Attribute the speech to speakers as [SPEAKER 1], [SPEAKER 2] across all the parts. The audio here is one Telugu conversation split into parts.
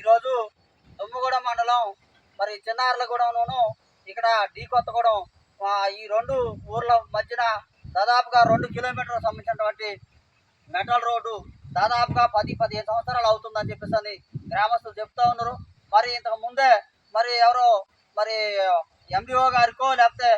[SPEAKER 1] ఈరోజు దుమ్మగూడెం మండలం మరి చిన్నారులగూడెంలోను ఇక్కడ డి కొత్తగూడెం ఈ రెండు ఊర్ల మధ్యన దాదాపుగా 2 కిలోమీటర్లకు సంబంధించినటువంటి మెటల్ రోడ్డు దాదాపుగా 10-15 సంవత్సరాలు అవుతుందని చెప్పేసి గ్రామస్తులు చెప్తా ఉన్నారు. మరి ఇంతకు ముందే మరి ఎవరో మరి ఎండిఓ గారికో లేకపోతే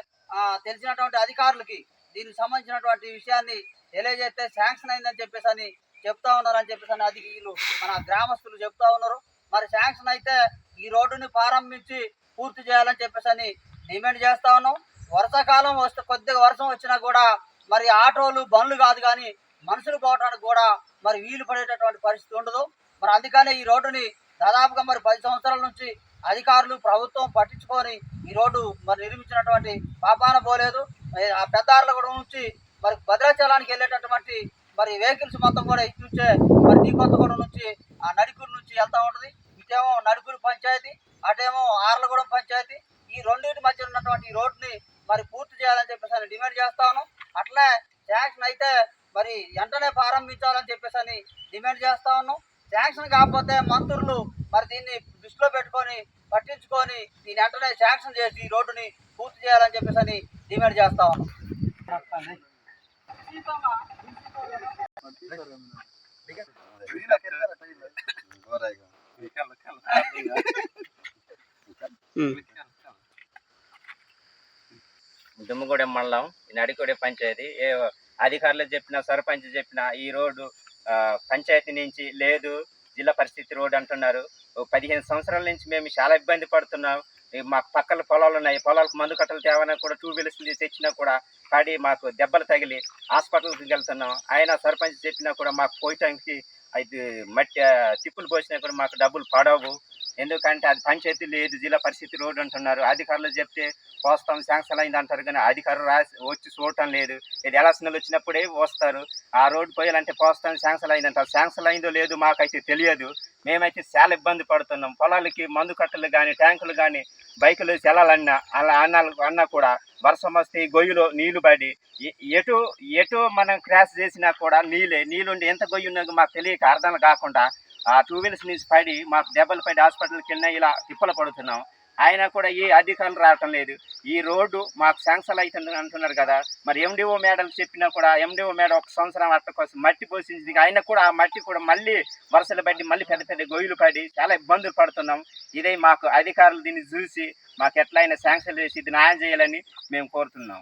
[SPEAKER 1] తెలిసినటువంటి అధికారులకి దీనికి సంబంధించినటువంటి విషయాన్ని తెలియజేస్తే శాంక్షన్ అయిందని చెప్పేసి చెప్తా ఉన్నారని చెప్పేసి అది వీళ్ళు మన గ్రామస్తులు చెప్తా ఉన్నారు. మరి శాంక్షన్ అయితే ఈ రోడ్డుని ప్రారంభించి పూర్తి చేయాలని చెప్పేసి డిమాండ్ చేస్తా ఉన్నాం. వర్షాకాలం వస్తే కొద్దిగా వర్షం వచ్చినా కూడా మరి ఆటోలు బండ్లు కాదు కానీ మనుషులు పోవడానికి కూడా మరి వీలు పడేటటువంటి పరిస్థితి ఉండదు. మరి అందుకనే ఈ రోడ్డుని దాదాపుగా మరి 10 సంవత్సరాల నుంచి అధికారులు ప్రభుత్వం పట్టించుకొని ఈ రోడ్డు మరి నిర్మించినటువంటి పాపాన పోలేదు. ఆ పెద్దార్లగూడెం నుంచి మరి భద్రాచలానికి వెళ్ళేటటువంటి మరి వెహికల్స్ మొత్తం కూడా ఇటు నుంచే మరి డి కొత్తగూడెం నుంచి ఆ నడికూరు నుంచి వెళ్తూ ఉంటుంది. ఇటేమో నడుకూరు పంచాయతీ, అటేమో ఆర్లగూడెం పంచాయతీ. ఈ రెండింటి మధ్య ఉన్నటువంటి ఈ రోడ్డుని మరి పూర్తి చేయాలని చెప్పేసి డిమాండ్ చేస్తా ఉన్నాం. అట్లే శాంక్షన్ అయితే మరి వెంటనే ప్రారంభించాలని చెప్పేసి డిమాండ్ చేస్తా ఉన్నాం. శాంక్షన్ కాకపోతే మంత్రులు మరి దీన్ని దృష్టిలో పెట్టుకొని పట్టించుకొని దీన్ని వెంటనే శాంక్షన్ చేసి ఈ రోడ్డుని పూర్తి చేయాలని చెప్పేసి డిమాండ్ చేస్తా ఉన్నాం.
[SPEAKER 2] దుమ్మగూడెం మండలం నడికోడెం పంచాయతీ అధికారులు చెప్పిన సర్పంచ్ చెప్పిన ఈ రోడ్డు పంచాయతీ నుంచి లేదు, జిల్లా పరిస్థితి రోడ్డు అంటున్నారు. 15 సంవత్సరాల నుంచి మేము చాలా ఇబ్బంది పడుతున్నాం. మాకు పక్కన పొలాలు ఉన్నాయి, పొలాలకు మందు కట్టలు తేవనా కూడా 2 వీలర్స్ తెచ్చినా కూడా పడి మాకు దెబ్బలు తగిలి హాస్పిటల్కి వెళ్తున్నాం. అయినా సర్పంచ్ చెప్పినా కూడా మాకు పోయటానికి అది మట్టి తిప్పులు పోసినా కూడా మాకు డబ్బులు పడవు. ఎందుకంటే అది పంచాయతీ లేదు, జిల్లా పరిస్థితి రోడ్డు అంటున్నారు. అధికారులు చెప్తే పోస్తాం శాంక్షన్ అయింది అంటారు కానీ అధికారులు వచ్చి చూడటం లేదు. ఇది ఎలక్షన్లు వచ్చినప్పుడే వస్తారు. ఆ రోడ్డు పోయాలంటే పోస్తాం శాంక్షన్ అయిందంటారు. శాంక్షన్ అయిందో లేదు మాకైతే తెలియదు. మేమైతే చాలా ఇబ్బంది పడుతున్నాం. పొలాలకి మందు కట్టలు కానీ ట్యాంకులు కానీ బైకులు చెల్లాలన్నా అన్నా కూడా వర్షం వస్తే గొయ్యిలో నీళ్లు పడి ఎటు మనం క్రాష్ చేసినా కూడా నీళ్ళుండి ఎంత గొయ్యి ఉన్నదో మాకు తెలియక అర్థం కాకుండా ఆ 2 వీలర్స్ నుంచి పడి మాకు దెబ్బలు పడి హాస్పిటల్కి వెళ్ళినా ఇలా తిప్పలు పడుతున్నాం. అయినా కూడా ఏ అధికారులు రావటం లేదు. ఈ రోడ్డు మాకు శాంక్షన్ అవుతుంది అంటున్నారు కదా, మరి ఎండిఓ మేడలు చెప్పినా కూడా ఎండిఓ మేడ 1 సంవత్సరం అట్ట కోసం మట్టి పోసింది. అయినా కూడా ఆ మట్టి కూడా మళ్ళీ వరుసలు పడి మళ్ళీ పెద్ద పెద్ద గొయ్యిలు పడి చాలా ఇబ్బందులు పడుతున్నాం. ఇదే మాకు అధికారులు దీన్ని చూసి మాకు ఎట్లయినా శాంక్షన్ చేసి ఇది న్యాయం చేయాలని మేము కోరుతున్నాం.